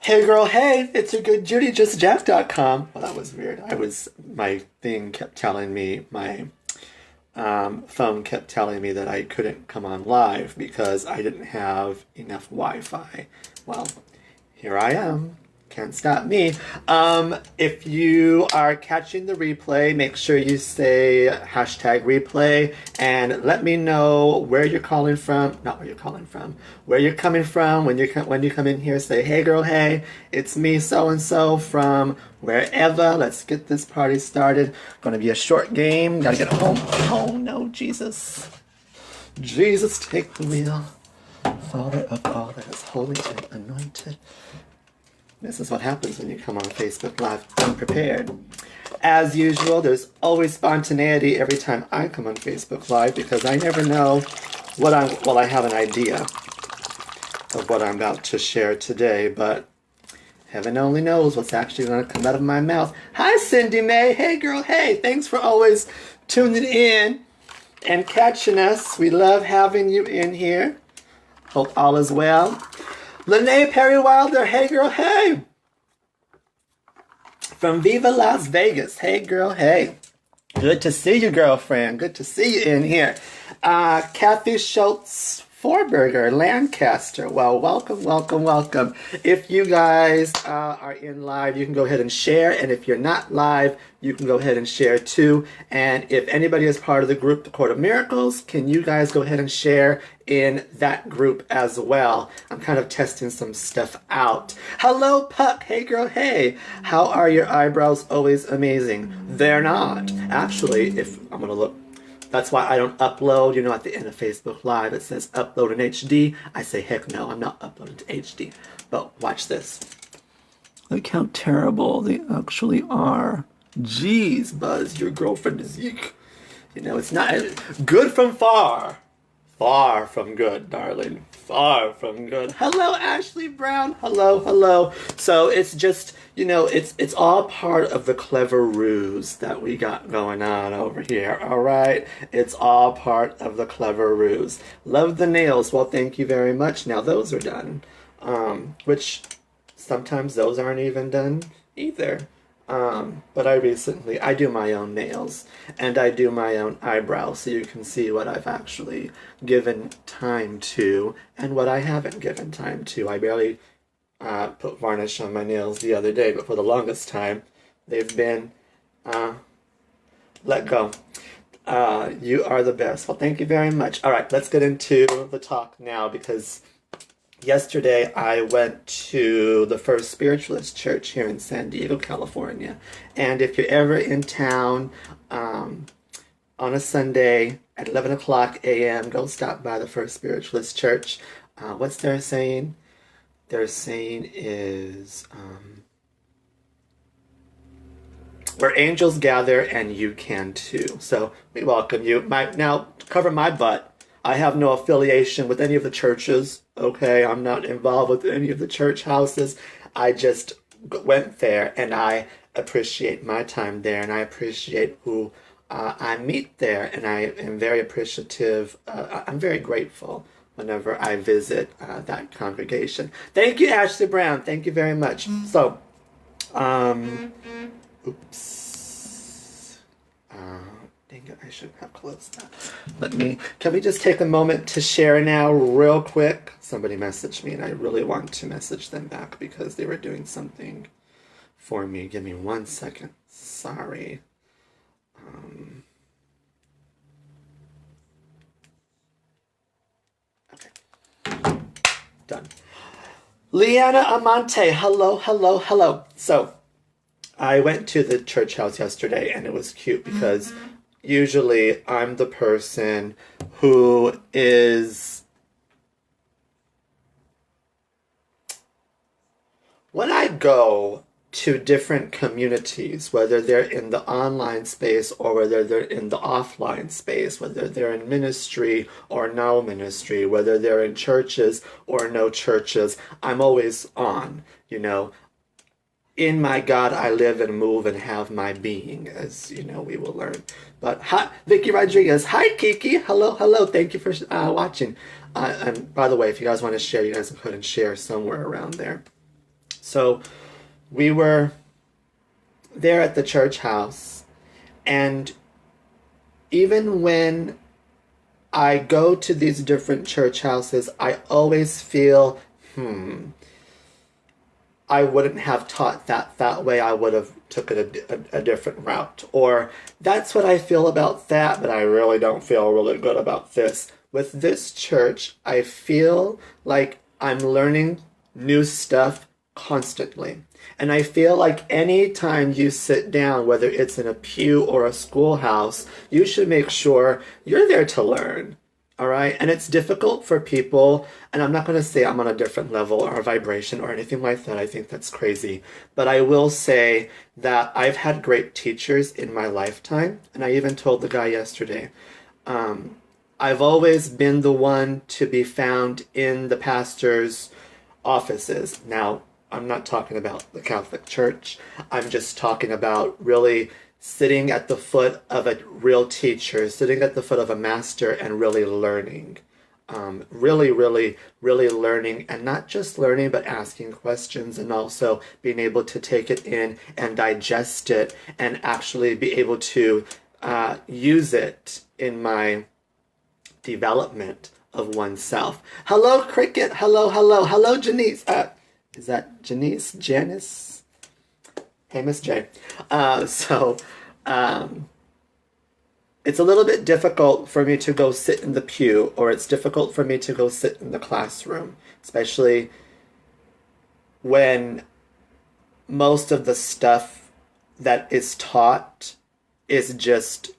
Hey girl, hey, it's your good Judy, justjack.com. Well, that was weird. My thing kept telling me, my phone kept telling me that I couldn't come on live because I didn't have enough Wi-Fi. Well, here I am. Can't stop me. If you are catching the replay, make sure you say hashtag replay and let me know where you're calling from. Not where you're calling from. Where you're coming from when you come in here. Say, hey girl, hey, it's me so and so from wherever. Let's get this party started. Gonna be a short game. Gotta get home. Oh no, Jesus. Jesus, take the wheel. Father of all that is holy and anointed. This is what happens when you come on Facebook Live unprepared. As usual, there's always spontaneity every time I come on Facebook Live because I never know I have an idea of what I'm about to share today, but heaven only knows what's actually going to come out of my mouth. Hi, Cindy Mae. Hey, girl. Hey, thanks for always tuning in and catching us. We love having you in here. Hope all is well. Lene Perry Wilder, hey girl, hey. From Viva Las Vegas, hey girl, hey. Good to see you, girlfriend. Good to see you in here. Kathy Schultz Forberger, Lancaster. Well, welcome, welcome, welcome. If you guys are in live, you can go ahead and share. And if you're not live, you can go ahead and share too. And if anybody is part of the group, the Court of Miracles, can you guys go ahead and share in that group as well? I'm kind of testing some stuff out. Hello, Puck. Hey, girl. Hey. How are your eyebrows? Always amazing. They're not. Actually, if I'm going to look. That's why I don't upload. You know, at the end of Facebook Live, it says upload in HD. I say, heck no, I'm not uploading to HD. But watch this. Look how terrible they actually are. Jeez, Buzz, your girlfriend is Zeke. You know, it's not good from far. Far from good, darling. Far from good. Hello, Ashley Brown. Hello, hello. So it's just, you know, it's all part of the clever ruse that we got going on over here, all right? It's all part of the clever ruse. Love the nails. Well, thank you very much. Now those are done, which sometimes those aren't even done either. But I do my own nails and I do my own eyebrows so you can see what I've actually given time to and what I haven't given time to. I barely put varnish on my nails the other day, but for the longest time they've been let go. You are the best. Well, thank you very much. All right, let's get into the talk now because yesterday, I went to the First Spiritualist Church here in San Diego, California. And if you're ever in town on a Sunday at 11 o'clock a.m., go stop by the First Spiritualist Church. What's their saying? Their saying is, where angels gather and you can too. So we welcome you. Now, to cover my butt, I have no affiliation with any of the churches, okay? I'm not involved with any of the church houses. I just went there, and I appreciate my time there, and I appreciate who I meet there, and I am very appreciative. I'm very grateful whenever I visit that congregation. Thank you, Ashley Brown. Thank you very much. So, oops. Dang it, I shouldn't have closed that. Can we just take a moment to share now real quick? Somebody messaged me and I really want to message them back because they were doing something for me. Give me 1 second. Sorry. Okay. Done. Leanna Amante. Hello, hello, hello. So, I went to the church house yesterday and it was cute because usually I'm the person who is, when I go to different communities, whether they're in the online space or whether they're in the offline space, whether they're in ministry or no ministry, whether they're in churches or no churches, I'm always on, you know. In my God, I live and move and have my being, as you know, we will learn. But hi, Vicky Rodriguez. Hi, Kiki. Hello, hello. Thank you for watching. And by the way, if you guys want to share, you guys can go ahead and share somewhere around there. So we were there at the church house, and even when I go to these different church houses, I always feel, I wouldn't have taught that way. I would have took it a different route. Or that's what I feel about that, but I really don't feel really good about this. With this church, I feel like I'm learning new stuff constantly. And I feel like any time you sit down, whether it's in a pew or a schoolhouse, you should make sure you're there to learn. All right. And it's difficult for people. And I'm not going to say I'm on a different level or vibration or anything like that. I think that's crazy. But I will say that I've had great teachers in my lifetime. And I even told the guy yesterday, I've always been the one to be found in the pastor's offices. Now, I'm not talking about the Catholic Church. I'm just talking about really sitting at the foot of a real teacher, sitting at the foot of a master and really learning. Really learning, and not just learning, but asking questions and also being able to take it in and digest it and actually be able to use it in my development of oneself. Hello, Cricket. Hello, Janice. Is that Janice? Janice? Hey, Miss J. It's a little bit difficult for me to go sit in the pew, or it's difficult for me to go sit in the classroom, especially when most of the stuff that is taught is just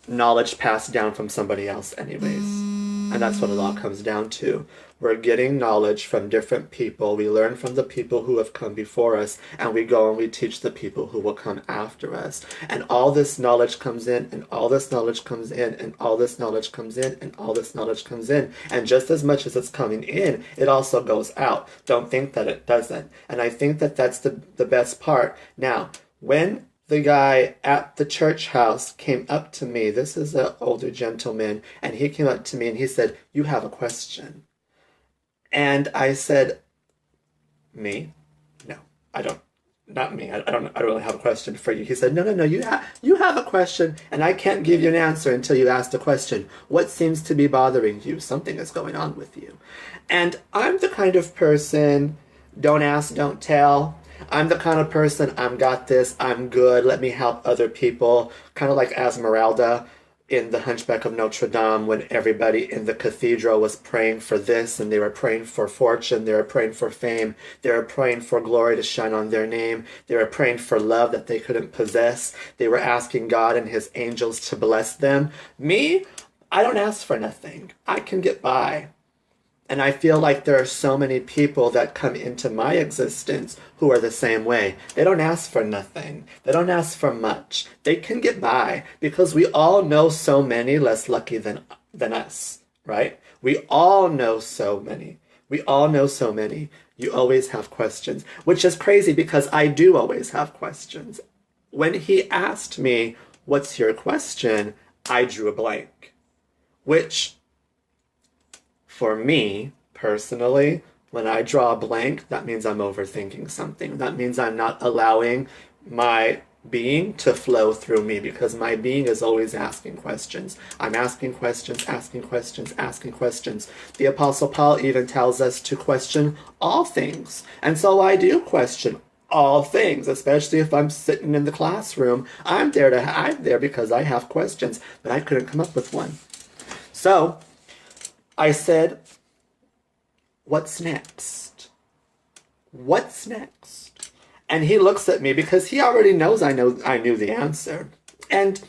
knowledge passed down from somebody else anyways. And that's what it all comes down to. We're getting knowledge from different people. We learn from the people who have come before us, and we go and we teach the people who will come after us. And all this knowledge comes in, and all this knowledge comes in, and all this knowledge comes in, and all this knowledge comes in. And just as much as it's coming in, it also goes out. Don't think that it doesn't. And I think that that's the best part. Now, when the guy at the church house came up to me, this is an older gentleman, and he came up to me and he said, "You have a question." And I said, "Me? No, I don't. Not me. I don't really have a question for you." He said, No, you have a question, and I can't give you an answer until you ask the question. What seems to be bothering you? Something is going on with you. And I'm the kind of person, don't ask, don't tell. I'm the kind of person, I'm got this, I'm good, let me help other people. Kind of like Esmeralda in The Hunchback of Notre Dame, when everybody in the cathedral was praying for this, and they were praying for fortune, they were praying for fame, they were praying for glory to shine on their name, they were praying for love that they couldn't possess, they were asking God and his angels to bless them. Me, I don't ask for nothing. I can get by. And I feel like there are so many people that come into my existence who are the same way. They don't ask for nothing. They don't ask for much. They can get by because we all know so many less lucky than us, right? We all know so many. We all know so many. You always have questions, which is crazy because I do always have questions. When he asked me, "What's your question?" I drew a blank, which for me, personally, when I draw a blank, that means I'm overthinking something. That means I'm not allowing my being to flow through me, because my being is always asking questions. I'm asking questions, asking questions, asking questions. The Apostle Paul even tells us to question all things. And so I do question all things, especially if I'm sitting in the classroom. I'm there because I have questions, but I couldn't come up with one. So I said, "What's next? What's next?" And he looks at me because he already knows I knew the answer. And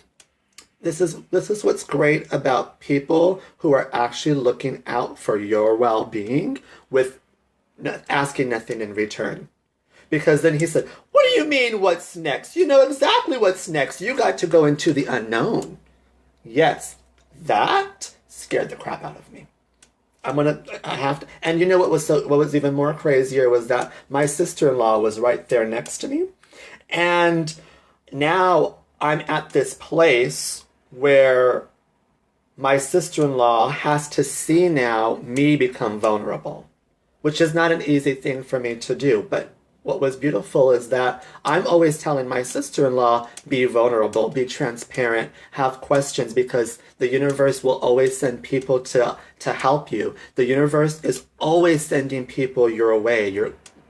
this is what's great about people who are actually looking out for your well-being with asking nothing in return. Because then he said, "What do you mean, what's next? You know exactly what's next. You got to go into the unknown." Yes, that scared the crap out of me. I have to, and you know what was even more crazier was that my sister-in-law was right there next to me. And now I'm at this place where my sister-in-law has to see now me become vulnerable, which is not an easy thing for me to do. But what was beautiful is that I'm always telling my sister-in-law, be vulnerable, be transparent, have questions, because the universe will always send people to help you. The universe is always sending people your way.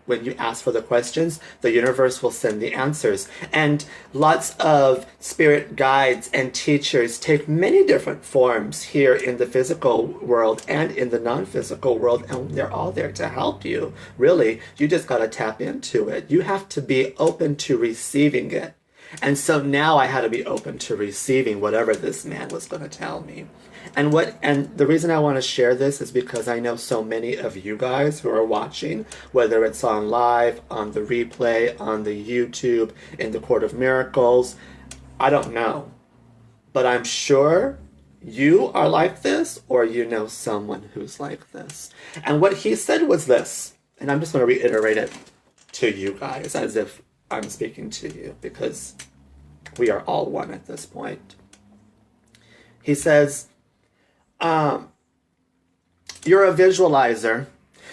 When you ask for the questions, the universe will send the answers. And lots of spirit guides and teachers take many different forms here in the physical world and in the non-physical world, and they're all there to help you. Really, you just got to tap into it. You have to be open to receiving it. And so now I had to be open to receiving whatever this man was going to tell me. And the reason I want to share this is because I know so many of you guys who are watching, whether it's on live, on the replay, on the YouTube, in the Court of Miracles, I don't know. But I'm sure you are like this, or you know someone who's like this. And what he said was this, and I'm just going to reiterate it to you guys as if I'm speaking to you, because we are all one at this point. He says, you're a visualizer,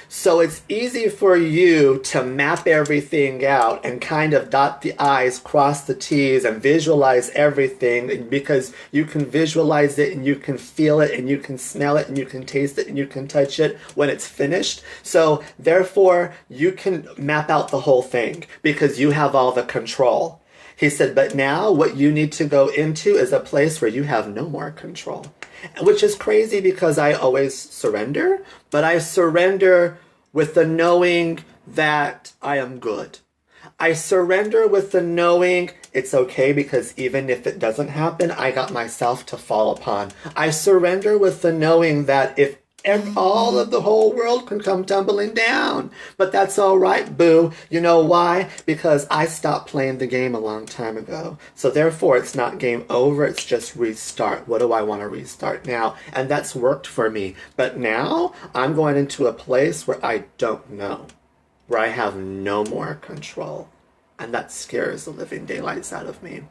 so it's easy for you to map everything out and kind of dot the I's, cross the T's, and visualize everything, because you can visualize it and you can feel it and you can smell it and you can taste it and you can touch it when it's finished. So therefore, you can map out the whole thing because you have all the control. He said, but now what you need to go into is a place where you have no more control. Which is crazy because I always surrender, but I surrender with the knowing that I am good. I surrender with the knowing it's okay, because even if it doesn't happen, I got myself to fall upon. I surrender with the knowing that if all of the whole world can come tumbling down, but that's all right, boo. You know why? Because I stopped playing the game a long time ago. So therefore, it's not game over. It's just restart. What do I want to restart now? And that's worked for me. But now I'm going into a place where I don't know, where I have no more control. And that scares the living daylights out of me.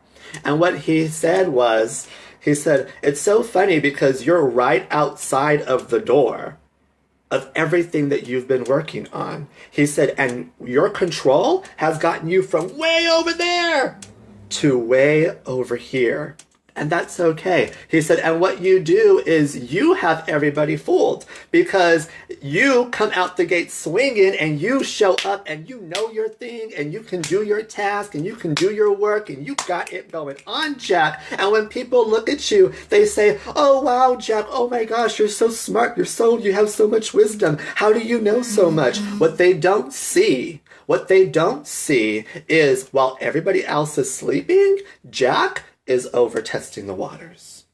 And what he said was, he said, it's so funny because you're right outside of the door of everything that you've been working on. He said, and your control has gotten you from way over there to way over here. And that's okay. He said, and what you do is you have everybody fooled, because you come out the gate swinging and you show up and you know your thing and you can do your task and you can do your work and you got it going on, Jack. And when people look at you, they say, oh, wow, Jack, oh my gosh, you're so smart. You have so much wisdom. How do you know so much? What they don't see is while everybody else is sleeping, Jack is over testing the waters.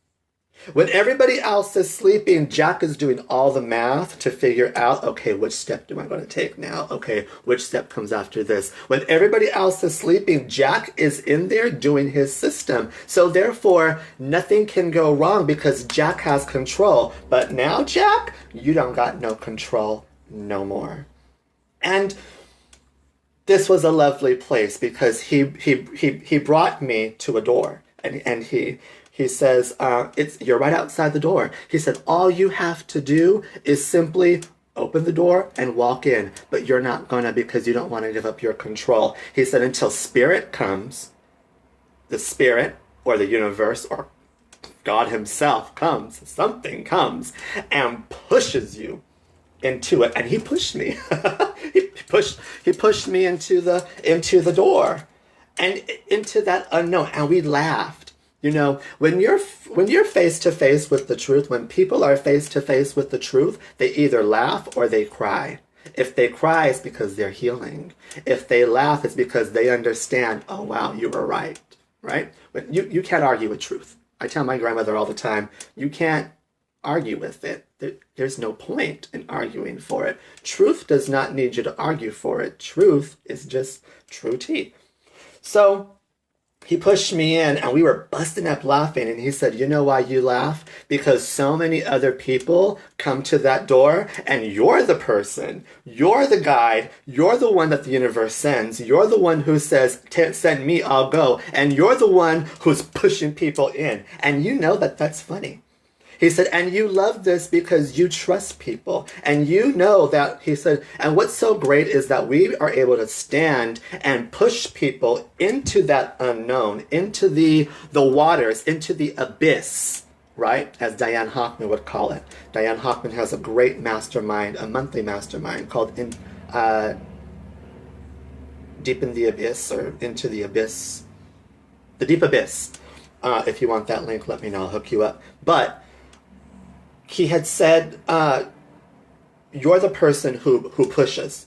When everybody else is sleeping, Jack is doing all the math to figure out, okay, which step am I going to take now? Okay, which step comes after this? When everybody else is sleeping, Jack is in there doing his system. So therefore, nothing can go wrong because Jack has control. But now, Jack, you don't got no control no more. And this was a lovely place because he brought me to a door. And he says, you're right outside the door. He said, all you have to do is simply open the door and walk in. But you're not gonna, because you don't want to give up your control. He said, until spirit comes, the spirit or the universe or God himself comes, something comes and pushes you into it. And he pushed me. he pushed me into the door. And into that unknown, and we laughed. You know, when you're face to face with the truth, when people are face to face with the truth, they either laugh or they cry. If they cry, it's because they're healing. If they laugh, it's because they understand, oh wow, you were right, right? But you can't argue with truth. I tell my grandmother all the time, you can't argue with it. There's no point in arguing for it. Truth does not need you to argue for it. Truth is just true tea. So he pushed me in and we were busting up laughing. And he said, you know why you laugh? Because so many other people come to that door and you're the person, you're the guide, you're the one that the universe sends. You're the one who says, send me, I'll go. And you're the one who's pushing people in. And you know that that's funny. He said, and you love this because you trust people. And you know that, he said, and what's so great is that we are able to stand and push people into that unknown, into the waters, into the abyss, right? As Diane Hoffman would call it. Diane Hoffman has a great mastermind, a monthly mastermind called Deep in the Abyss, or Into the Abyss. The Deep Abyss. If you want that link, let me know. I'll hook you up. But he had said, you're the person who pushes,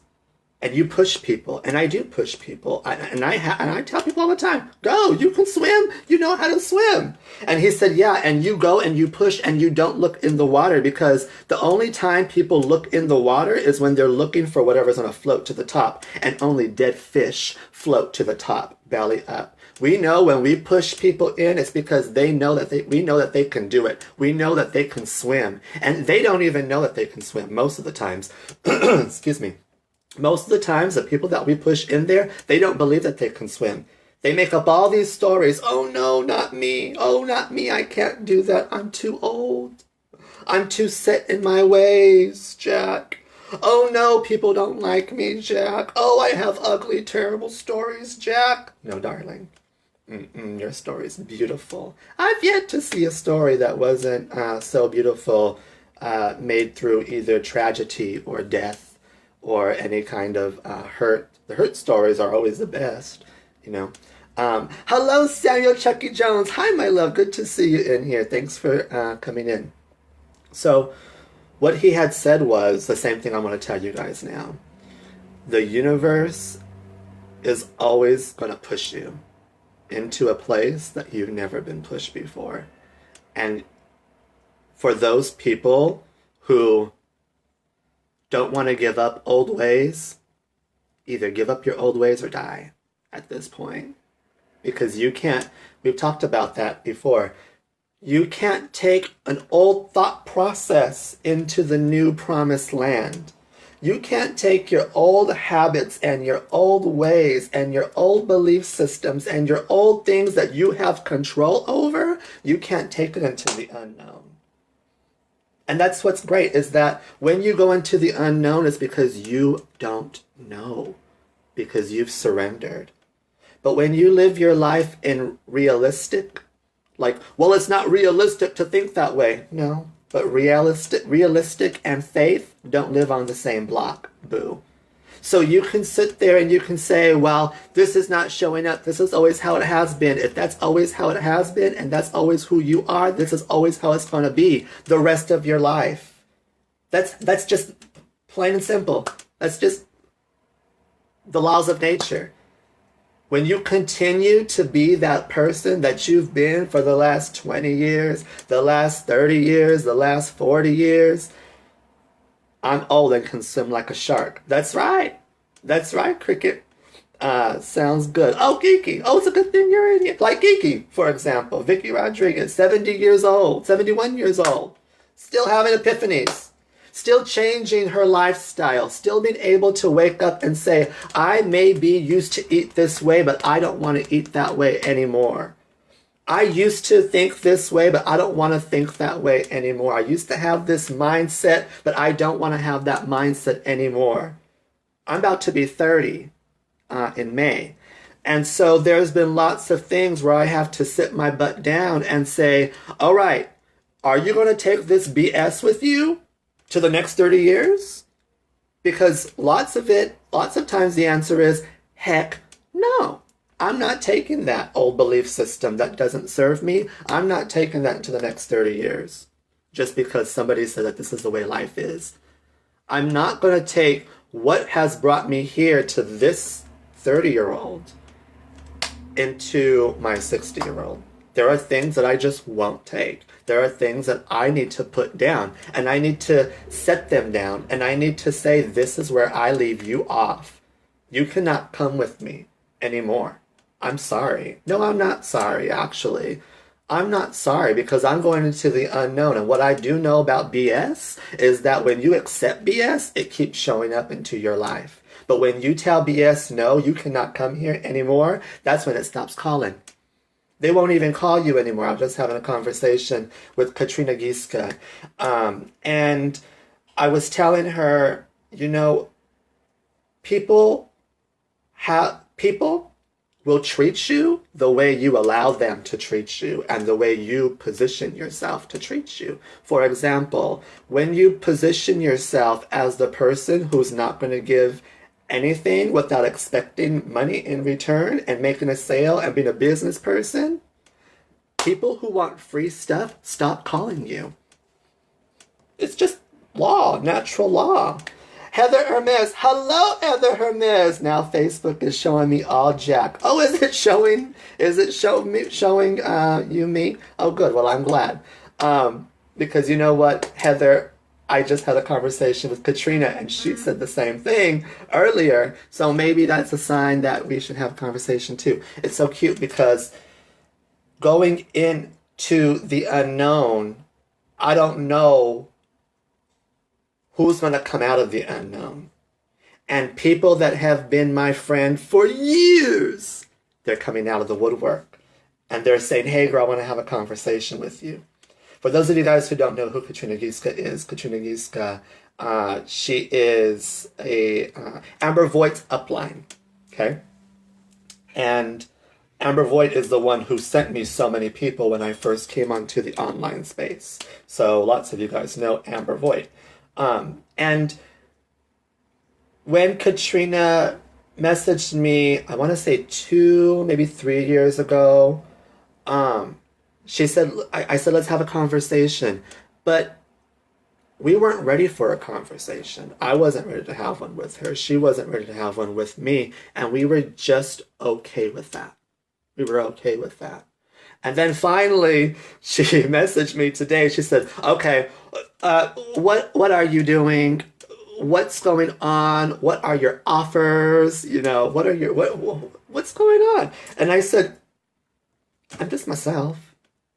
and you push people, and I do push people, and I tell people all the time, go, you can swim, you know how to swim. And he said, yeah, and you go and you push and you don't look in the water, because the only time people look in the water is when they're looking for whatever's going to float to the top, and only dead fish float to the top, belly up. We know when we push people in, it's because we know that they can do it. We know that they can swim. And they don't even know that they can swim most of the times. Excuse me. Most of the times, the people that we push in there, they don't believe that they can swim. They make up all these stories. Oh no, not me. Oh, not me. I can't do that. I'm too old. I'm too set in my ways, Jack. Oh no, people don't like me, Jack. Oh, I have ugly, terrible stories, Jack. No, darling. Your story's beautiful. I've yet to see a story that wasn't so beautiful, made through either tragedy or death or any kind of hurt. The hurt stories are always the best, you know. Hello, Samuel Chucky Jones. Hi, my love. Good to see you in here. Thanks for coming in. So what he had said was the same thing I'm going to tell you guys now. The universe is always going to push you into a place that you've never been pushed before. And for those people who don't want to give up old ways, either give up your old ways or die at this point. Because you can't, we've talked about that before, you can't take an old thought process into the new promised land. You can't take your old habits and your old ways and your old belief systems and your old things that you have control over, you can't take it into the unknown. And that's what's great, is that when you go into the unknown, it's because you don't know, because you've surrendered. But when you live your life in realistic, like, well, it's not realistic to think that way. No. But realistic and faith don't live on the same block, boo. So you can sit there and you can say, well, this is not showing up. This is always how it has been. If that's always how it has been and that's always who you are, this is always how it's going to be the rest of your life. That's just plain and simple. That's just the laws of nature. When you continue to be that person that you've been for the last 20 years, the last 30 years, the last 40 years, I'm old and can swim like a shark. That's right. That's right, Cricket. Sounds good. Oh, Kiki. Oh, it's a good thing you're in here. Like Kiki, for example. Vicky Rodriguez, 70 years old, 71 years old. Still having epiphanies. Still changing her lifestyle, still being able to wake up and say, I may be used to eat this way, but I don't want to eat that way anymore. I used to think this way, but I don't want to think that way anymore. I used to have this mindset, but I don't want to have that mindset anymore. I'm about to be 30 in May. And so there's been lots of things where I have to sit my butt down and say, all right, are you going to take this BS with you to the next 30 years? Because lots of times the answer is, heck no. I'm not taking that old belief system that doesn't serve me. I'm not taking that into the next 30 years. Just because somebody said that this is the way life is. I'm not going to take what has brought me here to this 30-year-old into my 60-year-old. There are things that I just won't take. There are things that I need to put down, and I need to set them down, and I need to say, this is where I leave you off. You cannot come with me anymore. I'm sorry. No, I'm not sorry, actually. I'm not sorry, because I'm going into the unknown, and what I do know about BS is that when you accept BS, it keeps showing up into your life. But when you tell BS, no, you cannot come here anymore, that's when it stops calling. They won't even call you anymore. I was just having a conversation with Katrina Giska. And I was telling her, you know, people people will treat you the way you allow them to treat you and the way you position yourself to treat you. For example, when you position yourself as the person who's not going to give anything without expecting money in return and making a sale and being a business person, people who want free stuff stop calling you. It's just law, natural law. Heather Hermes. Hello, Heather Hermes. Now Facebook is showing me all Jack. Oh, is it showing? Is it showing you me? Oh, good. Well, I'm glad. Because you know what, Heather, I just had a conversation with Katrina and she said the same thing earlier. So maybe that's a sign that we should have a conversation too. It's so cute because going into the unknown, I don't know who's going to come out of the unknown. And people that have been my friend for years, they're coming out of the woodwork. And they're saying, hey, girl, I want to have a conversation with you. For those of you guys who don't know who Katrina Giska is, Katrina Giska, she is a Amber Voigt's upline, okay? And Amber Voigt is the one who sent me so many people when I first came onto the online space. So lots of you guys know Amber Voigt. And when Katrina messaged me, I want to say 2, maybe 3 years ago, she said, I said, let's have a conversation. But we weren't ready for a conversation. I wasn't ready to have one with her. She wasn't ready to have one with me. And we were just okay with that. We were okay with that. And then finally, she messaged me today. She said, okay, what are you doing? What's going on? What are your offers? You know, what's going on? And I said, I'm just myself.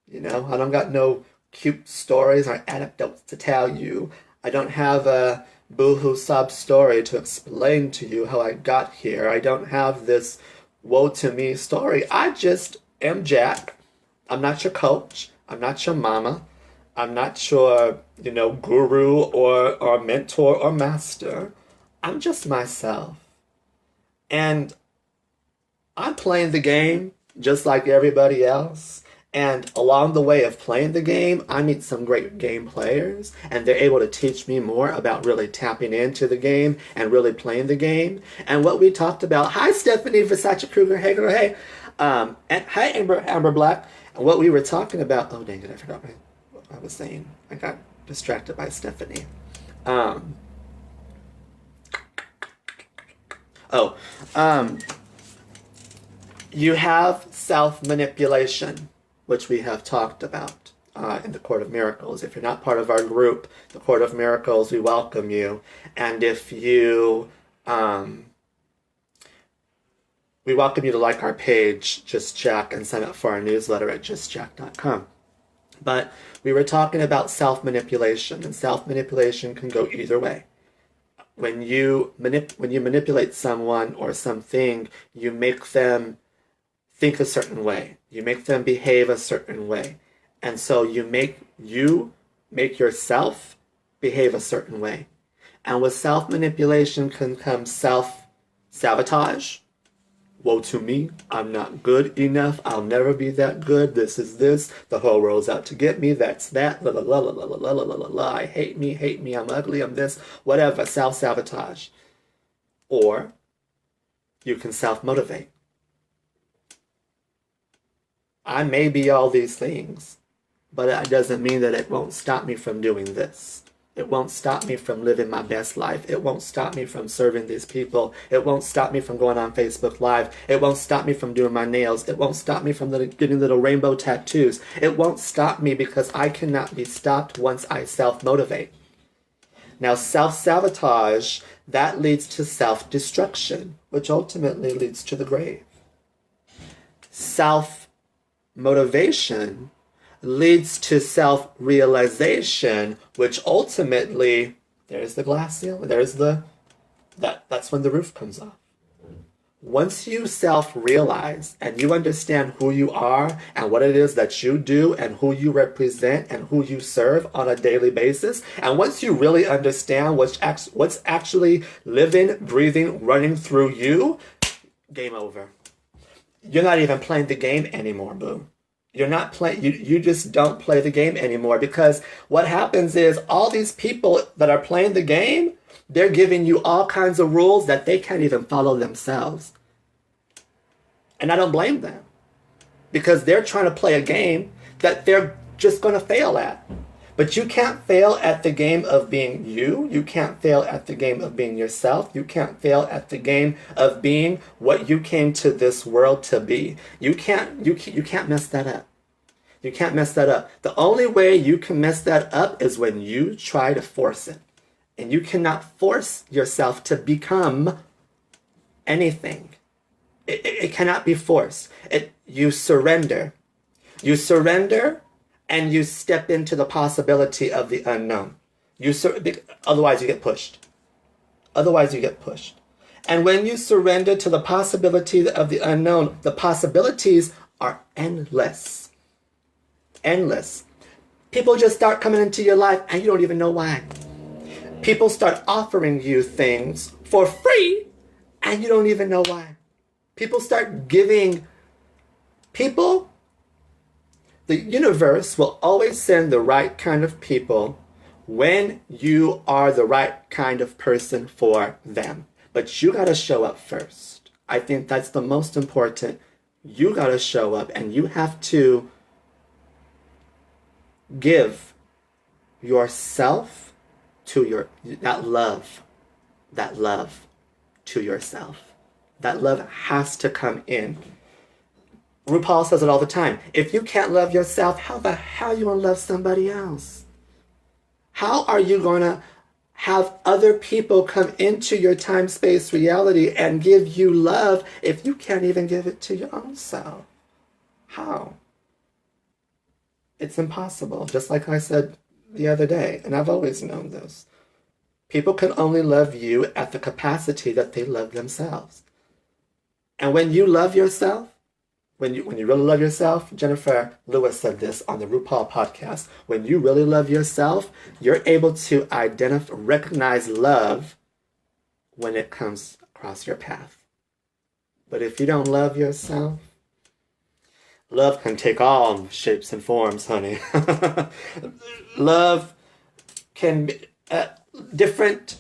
You know, I don't got no cute stories or anecdotes to tell you. I don't have a boohoo sob story to explain to you how I got here. I don't have this woe to me story. I just am Jack. I'm not your coach. I'm not your mama. I'm not your, you know, guru or mentor or master. I'm just myself. And I'm playing the game just like everybody else. And along the way of playing the game, I meet some great game players, and they're able to teach me more about really tapping into the game and really playing the game. And what we talked about, hi Stephanie Versace Kruger, hey girl, hey. And hi Amber Black. And what we were talking about, oh dang it, I forgot what I was saying. I got distracted by Stephanie. You have self-manipulation, which we have talked about in the Court of Miracles. If you're not part of our group, the Court of Miracles, we welcome you. And if you, we welcome you to like our page, Just Jack, and sign up for our newsletter at justjack.com. But we were talking about self-manipulation, and self-manipulation can go either way. When you manipulate someone or something, you make them think a certain way. You make them behave a certain way. And so you make yourself behave a certain way. And with self-manipulation can come self-sabotage. Woe to me, I'm not good enough, I'll never be that good, this is this, the whole world's out to get me, that's that, la la la la la la la la la la, I hate me, I'm ugly, I'm this, whatever, self-sabotage. Or you can self-motivate. I may be all these things, but it doesn't mean that it won't stop me from doing this. It won't stop me from living my best life. It won't stop me from serving these people. It won't stop me from going on Facebook Live. It won't stop me from doing my nails. It won't stop me from getting little rainbow tattoos. It won't stop me because I cannot be stopped once I self-motivate. Now, self-sabotage, that leads to self-destruction, which ultimately leads to the grave. Self-motivation leads to self-realization, which ultimately, there's the glass ceiling, that's when the roof comes off. Once you self-realize and you understand who you are and what it is that you do and who you represent and who you serve on a daily basis, and once you really understand what's actually living, breathing, running through you, game over. You're not even playing the game anymore, boo. You're not playing, you just don't play the game anymore, because what happens is all these people that are playing the game, they're giving you all kinds of rules that they can't even follow themselves. And I don't blame them, because they're trying to play a game that they're just going to fail at. But you can't fail at the game of being you. You can't fail at the game of being yourself. You can't fail at the game of being what you came to this world to be. You can't mess that up. You can't mess that up. The only way you can mess that up is when you try to force it. And you cannot force yourself to become anything. It cannot be forced. You surrender. You surrender, and you step into the possibility of the unknown. Otherwise you get pushed. Otherwise you get pushed. And when you surrender to the possibility of the unknown, the possibilities are endless. Endless. People just start coming into your life and you don't even know why. People start offering you things for free and you don't even know why. People start giving people. The universe will always send the right kind of people when you are the right kind of person for them. But you got to show up first. I think that's the most important. You got to show up, and you have to give yourself to that love to yourself. That love has to come in. RuPaul says it all the time. If you can't love yourself, how the hell are you going to love somebody else? How are you going to have other people come into your time-space reality and give you love if you can't even give it to your own self? How? It's impossible, just like I said the other day, and I've always known this. People can only love you at the capacity that they love themselves. And when you love yourself, when you really love yourself, Jennifer Lewis said this on the RuPaul podcast, when you really love yourself, you're able to recognize love when it comes across your path. But if you don't love yourself, love can take all shapes and forms, honey. Love can be different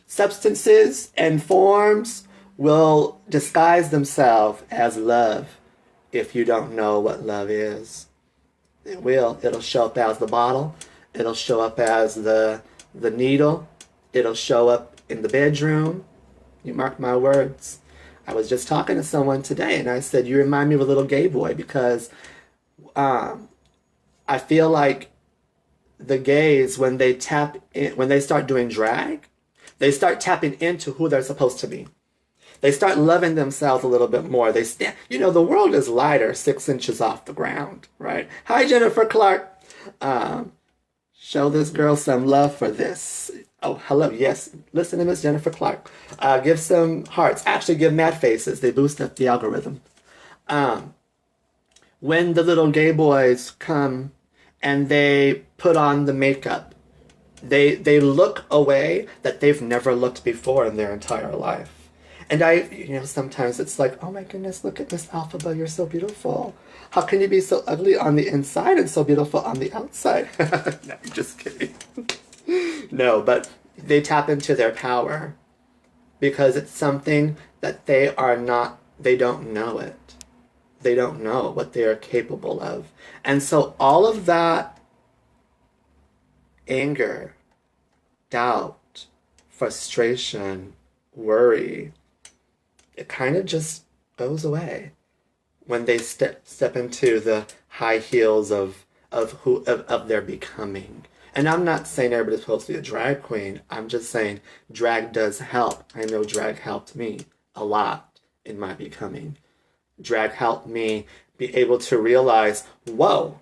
substances and forms will disguise themselves as love if you don't know what love is. It will. It'll show up as the bottle. It'll show up as the needle. It'll show up in the bedroom. You mark my words. I was just talking to someone today and I said, you remind me of a little gay boy, because I feel like the gays, when they start doing drag, they start tapping into who they're supposed to be. They start loving themselves a little bit more. The world is lighter 6 inches off the ground, right? Hi, Jennifer Clark. Show this girl some love for this. Oh, hello. Yes. Listen to Miss Jennifer Clark. Give some hearts. Actually, give mad faces. They boost up the algorithm. When the little gay boys come and they put on the makeup, they look a way that they've never looked before in their entire life. And sometimes it's like, oh my goodness, look at Miss Alphaba, you're so beautiful. How can you be so ugly on the inside and so beautiful on the outside? No, I'm just kidding. No, but they tap into their power because it's something that they don't know it. They don't know what they are capable of. And so all of that anger, doubt, frustration, worry, it kind of just goes away when they step into the high heels of their becoming. And I'm not saying everybody's supposed to be a drag queen. I'm just saying drag does help. I know drag helped me a lot in my becoming. Drag helped me be able to realize, whoa,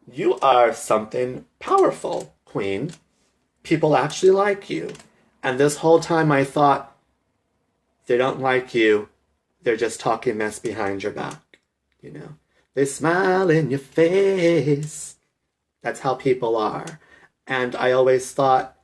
you are something powerful, queen. People actually like you. And this whole time I thought, they don't like you. They're just talking mess behind your back. You know, they smile in your face. That's how people are. And I always thought,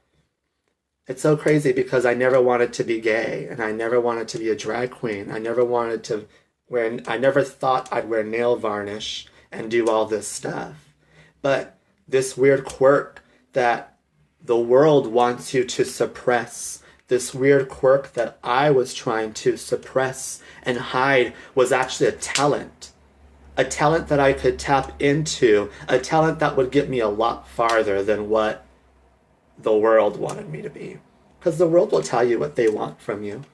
it's so crazy because I never wanted to be gay and I never wanted to be a drag queen. I never wanted to I never thought I'd wear nail varnish and do all this stuff. But this weird quirk that the world wants you to suppress, this weird quirk that I was trying to suppress and hide, was actually a talent. A talent that I could tap into, a talent that would get me a lot farther than what the world wanted me to be. Because the world will tell you what they want from you.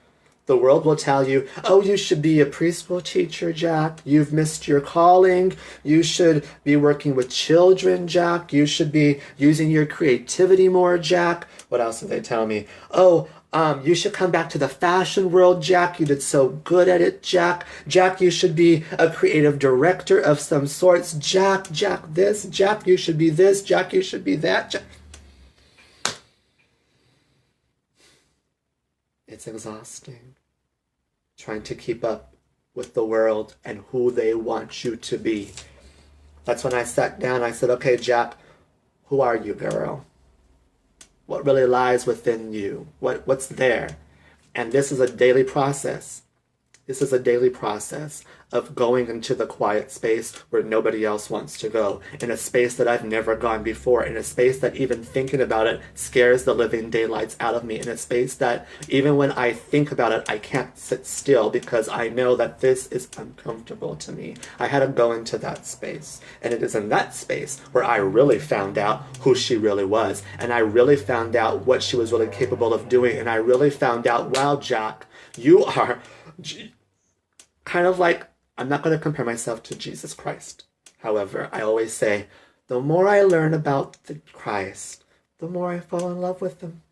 The world will tell you, oh, you should be a preschool teacher, Jack. You've missed your calling. You should be working with children, Jack. You should be using your creativity more, Jack. What else did they tell me? Oh, you should come back to the fashion world, Jack. You did so good at it, Jack. Jack, you should be a creative director of some sorts. Jack, this. Jack, you should be this. Jack, you should be that. Jack. It's exhausting trying to keep up with the world and who they want you to be. That's when I sat down. I said, okay, Jack, who are you, girl? What really lies within you? What's there? And this is a daily process. This is a daily process of going into the quiet space where nobody else wants to go, in a space that I've never gone before, in a space that even thinking about it scares the living daylights out of me, in a space that even when I think about it, I can't sit still because I know that this is uncomfortable to me. I had to go into that space, and it is in that space where I really found out who she really was, and I really found out what she was really capable of doing, and I really found out, wow, Jack, you are kind of like, I'm not going to compare myself to Jesus Christ. However, I always say, the more I learn about the Christ, the more I fall in love with him.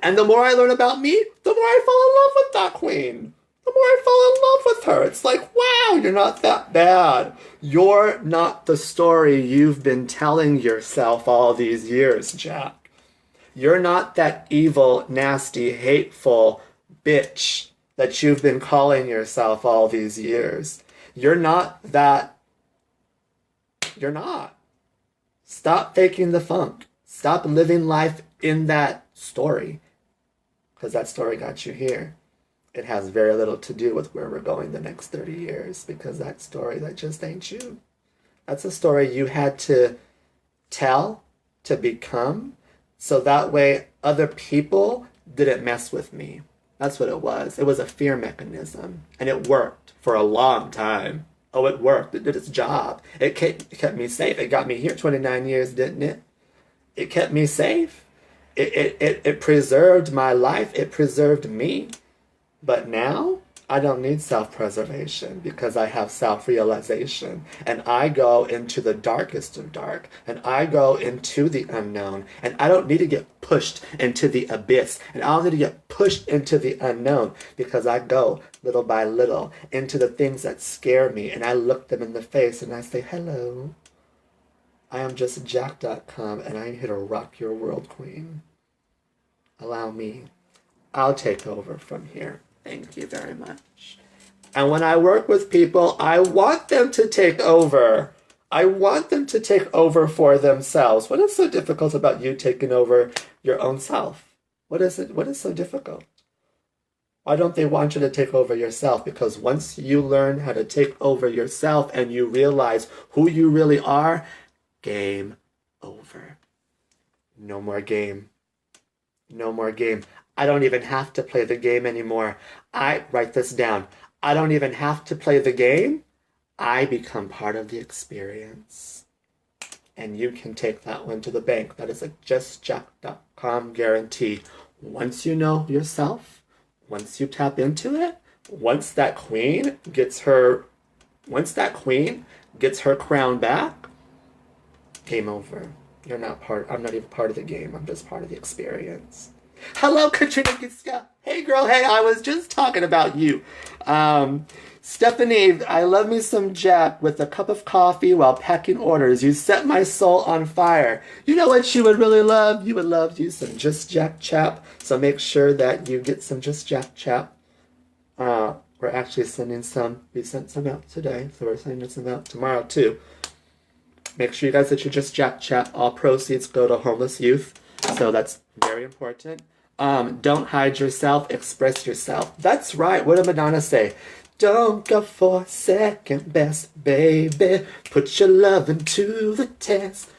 And the more I learn about me, the more I fall in love with that queen. The more I fall in love with her. It's like, wow, you're not that bad. You're not the story you've been telling yourself all these years, Jack. You're not that evil, nasty, hateful bitch that you've been calling yourself all these years. You're not that. You're not. Stop faking the funk. Stop living life in that story. Because that story got you here. It has very little to do with where we're going the next 30 years. Because that story, that just ain't you. That's a story you had to tell, to become, so that way other people didn't mess with me. That's what it was. It was a fear mechanism. And it worked for a long time. Oh, it worked. It did its job. It kept me safe. It got me here 29 years, didn't it? It kept me safe. It preserved my life. It preserved me. But now, I don't need self-preservation because I have self-realization. And I go into the darkest of dark. And I go into the unknown. And I don't need to get pushed into the abyss. And I don't need to get pushed into the unknown because I go little by little into the things that scare me. And I look them in the face and I say, hello, I am just Jack.com and I'm here to rock your world, queen. Allow me. I'll take over from here. Thank you very much. And when I work with people, I want them to take over. I want them to take over for themselves. What is so difficult about you taking over your own self? What is it? What is so difficult? Why don't they want you to take over yourself? Because once you learn how to take over yourself and you realize who you really are, game over. No more game. No more game. I don't even have to play the game anymore. I write this down. I don't even have to play the game. I become part of the experience. And you can take that one to the bank. That is a JustJack.com guarantee. Once you know yourself, once you tap into it, once that queen gets her crown back, game over. I'm not even part of the game. I'm just part of the experience. Hello, Katrina Giska. Hey, girl. Hey, I was just talking about you. Stephanie, I love me some Jack with a cup of coffee while packing orders. You set my soul on fire. You know what you would really love? You would love you some Just Jack Chap. So make sure that you get some Just Jack Chap We're actually sending some. We sent some out today, so we're sending some out tomorrow too. Make sure you guys that you just Jack chat. All proceeds go to homeless youth, so that's very important. Don't hide yourself. Express yourself. That's right. What did Madonna say? Don't go for second best, baby. Put your love into the test.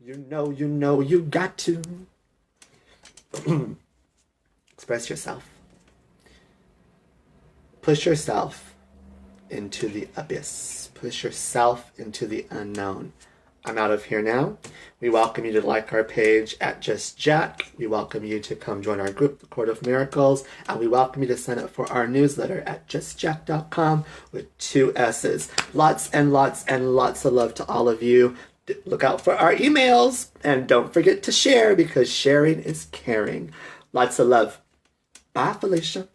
You know, you got to express yourself. Push yourself into the abyss. Push yourself into the unknown. I'm out of here now. We welcome you to like our page at Just Jack. We welcome you to come join our group, The Court of Miracles. And we welcome you to sign up for our newsletter at justjack.com with 2 S's. Lots and lots and lots of love to all of you. Look out for our emails. And don't forget to share because sharing is caring. Lots of love. Bye, Felicia.